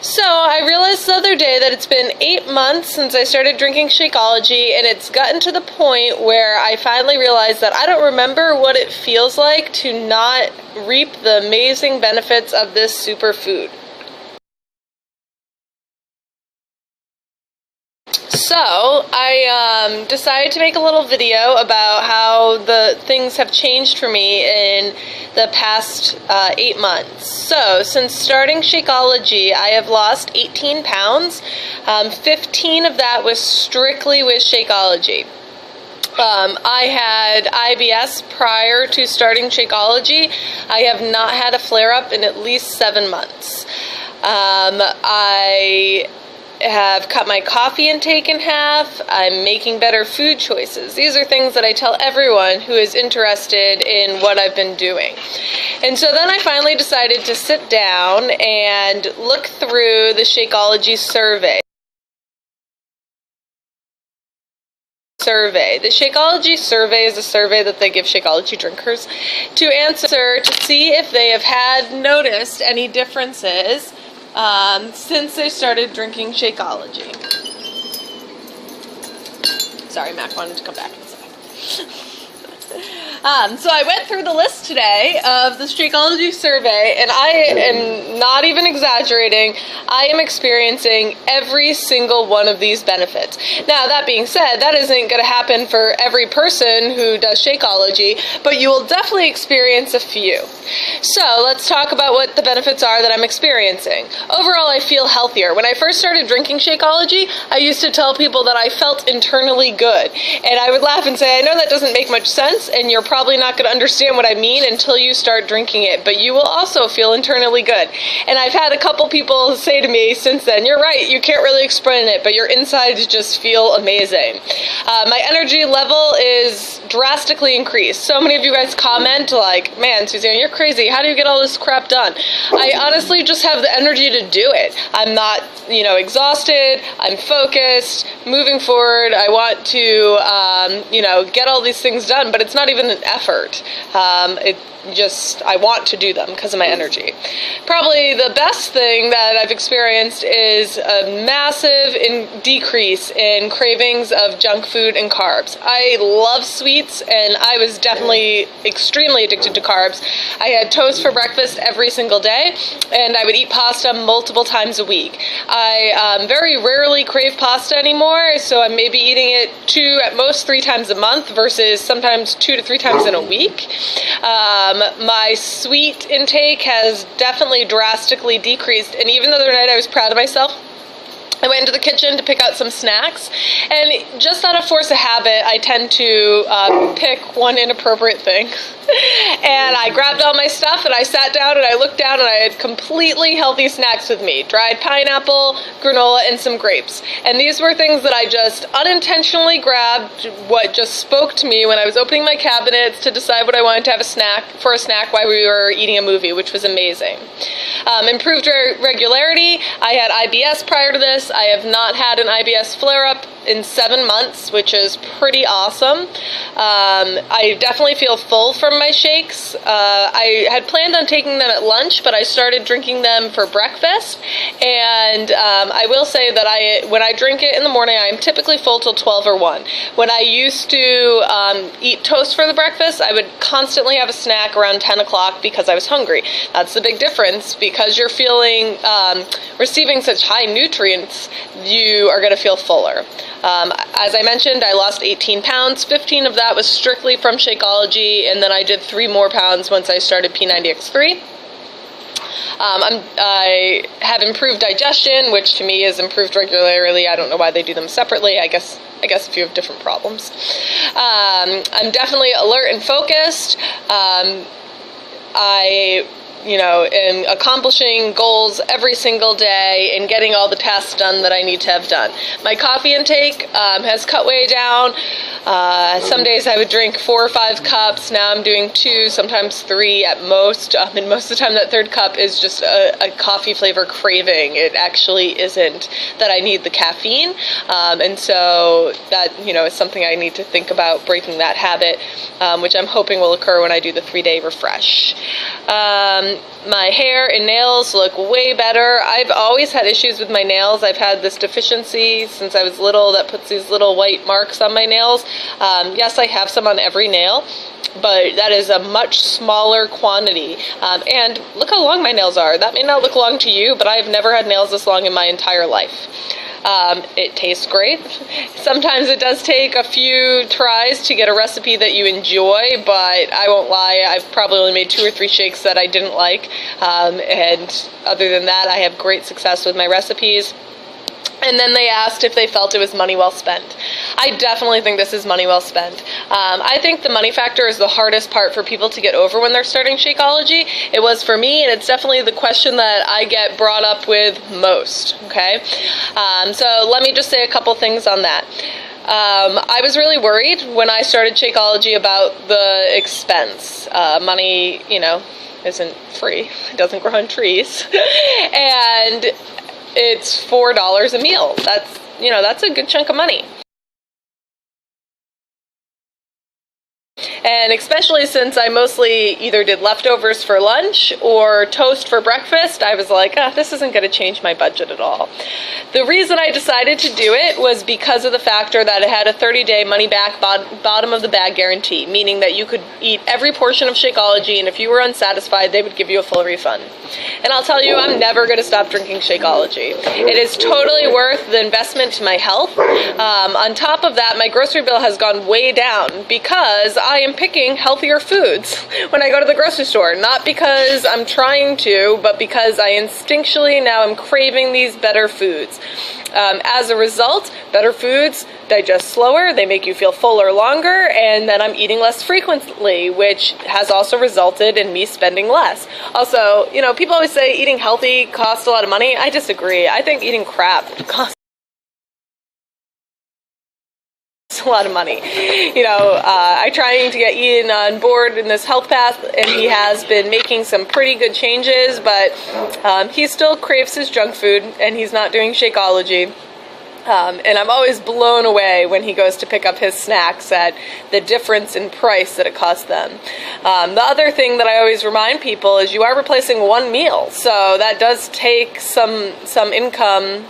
So I realized the other day that it's been 8 months since I started drinking Shakeology, and it's gotten to the point where I finally realized that I don't remember what it feels like to not reap the amazing benefits of this superfood. So I decided to make a little video about how the things have changed for me in the past 8 months. So since starting Shakeology, I have lost 18 pounds. 15 of that was strictly with Shakeology. I had IBS prior to starting Shakeology. I have not had a flare-up in at least 7 months. I have cut my coffee intake in half. I'm making better food choices. These are things that I tell everyone who is interested in what I've been doing. And so then I finally decided to sit down and look through the Shakeology survey. The Shakeology survey is a survey that they give Shakeology drinkers to answer to see if they have had noticed any differences since they started drinking Shakeology. Sorry, Mac wanted to come back inside. So I went through the list today of the Shakeology survey, and I am not even exaggerating. I am experiencing every single one of these benefits. Now, that being said, that isn't going to happen for every person who does Shakeology, but you will definitely experience a few. So let's talk about what the benefits are that I'm experiencing. Overall, I feel healthier. When I first started drinking Shakeology, I used to tell people that I felt internally good, and I would laugh and say, I know that doesn't make much sense, and you're probably not going to understand what I mean until you start drinking it, but you will also feel internally good. And I've had a couple people say to me since then, you're right, you can't really explain it, but your insides just feel amazing. My energy level is drastically increased. So many of you guys comment like, man, Suzanne, you're crazy. How do you get all this crap done? I honestly just have the energy to do it. I'm not, exhausted. I'm focused, moving forward. I want to, get all these things done, but it's not even an effort. I want to do them because of my energy. Probably the best thing that I've experienced is a massive decrease in cravings of junk food and carbs. I love sweets, and I was definitely extremely addicted to carbs. I had toast for breakfast every single day, and I would eat pasta multiple times a week. I very rarely crave pasta anymore, so I'm maybe eating it 2, at most 3 times a month versus sometimes 2 to 3 times in a week. My sweet intake has definitely drastically decreased, and even the other night I was proud of myself. I went into the kitchen to pick out some snacks, and just out of force of habit, I tend to pick one inappropriate thing. And I grabbed all my stuff, and I sat down, and I looked down, and I had completely healthy snacks with me. Dried pineapple, granola, and some grapes. And these were things that I just unintentionally grabbed, what just spoke to me when I was opening my cabinets to decide what I wanted to have for a snack while we were eating a movie, which was amazing. Improved regularity. I had IBS prior to this. I have not had an IBS flare-up in 7 months, which is pretty awesome. I definitely feel full from my shakes. I had planned on taking them at lunch, but I started drinking them for breakfast. And I will say that when I drink it in the morning, I am typically full till 12 or 1. When I used to eat toast for the breakfast, I would constantly have a snack around 10 o'clock because I was hungry. That's the big difference. Because you're receiving such high nutrients, you are going to feel fuller. As I mentioned, I lost 18 pounds. 15 of that was strictly from Shakeology, and then I did 3 more pounds once I started P90X3. I have improved digestion, which to me is improved regularity. I don't know why they do them separately. I guess if you have different problems. I'm definitely alert and focused. I am accomplishing goals every single day and getting all the tasks done that I need to have done. My coffee intake has cut way down. Some days I would drink 4 or 5 cups. Now I'm doing 2, sometimes 3 at most. And most of the time that 3rd cup is just a coffee flavor craving. It actually isn't that I need the caffeine. And so that, is something I need to think about breaking that habit, which I'm hoping will occur when I do the 3-day refresh. My hair and nails look way better. I've always had issues with my nails. I've had this deficiency since I was little that puts these little white marks on my nails. Yes, I have some on every nail, but that is a much smaller quantity. And look how long my nails are. That may not look long to you, but I've never had nails this long in my entire life. It tastes great. Sometimes it does take a few tries to get a recipe that you enjoy, but I won't lie, I've probably only made 2 or 3 shakes that I didn't like, and other than that, I have great success with my recipes. And then they asked if they felt it was money well spent. I definitely think this is money well spent. I think the money factor is the hardest part for people to get over when they're starting Shakeology. It was for me, and it's definitely the question that I get brought up with most, okay? So let me just say a couple things on that. I was really worried when I started Shakeology about the expense. Money, you know, isn't free. It doesn't grow on trees. And it's $4 a meal. That's a good chunk of money. And especially since I mostly either did leftovers for lunch or toast for breakfast, I was like, this isn't going to change my budget at all. The reason I decided to do it was because of the factor that it had a 30-day money-back bottom of the bag guarantee, meaning that you could eat every portion of Shakeology, and if you were unsatisfied, they would give you a full refund. And I'll tell you, I'm never going to stop drinking Shakeology. It is totally worth the investment to my health. On top of that, my grocery bill has gone way down because I am picking healthier foods when I go to the grocery store. Not because I'm trying to, but because I instinctually now am craving these better foods. As a result, better foods digest slower, they make you feel fuller longer, and then I'm eating less frequently, which has also resulted in me spending less. Also, you know, people always say eating healthy costs a lot of money. I disagree. I think eating crap costs a lot of money. You know, I'm trying to get Ian on board in this health path, and he has been making some pretty good changes, but he still craves his junk food, and he's not doing Shakeology. And I'm always blown away when he goes to pick up his snacks at the difference in price that it costs them. The other thing that I always remind people is you are replacing one meal, so that does take some income,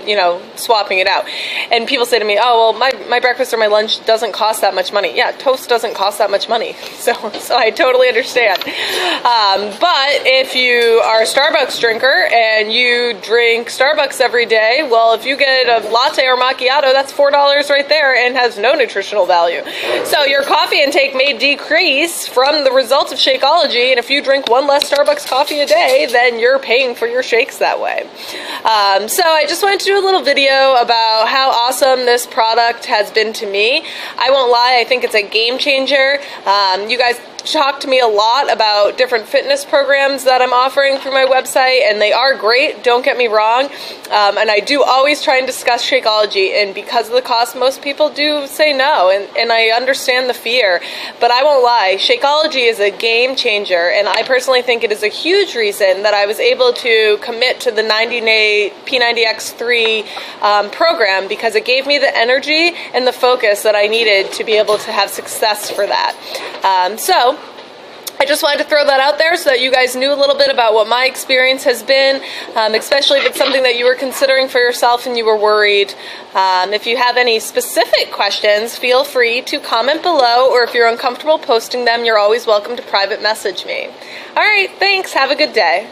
you know, swapping it out. And people say to me, oh, well, my breakfast or my lunch doesn't cost that much money. Yeah, toast doesn't cost that much money. So I totally understand. But if you are a Starbucks drinker and you drink Starbucks every day, well, if you get a latte or macchiato, that's $4 right there and has no nutritional value. So your coffee intake may decrease from the results of Shakeology, and if you drink one less Starbucks coffee a day, then you're paying for your shakes that way. So I just wanted to do a little video about how awesome this product has been to me. I won't lie, I think it's a game changer. You guys talk to me a lot about different fitness programs that I'm offering through my website, and they are great, don't get me wrong. And I do always try and discuss Shakeology, and because of the cost, most people do say no, and I understand the fear. But I won't lie, Shakeology is a game changer, and I personally think it is a huge reason that I was able to commit to the 90-day P90X3 program, because it gave me the energy and the focus that I needed to be able to have success for that. So I just wanted to throw that out there so that you guys knew a little bit about what my experience has been, especially if it's something that you were considering for yourself and you were worried. If you have any specific questions, feel free to comment below, or if you're uncomfortable posting them, you're always welcome to private message me. All right, thanks. Have a good day.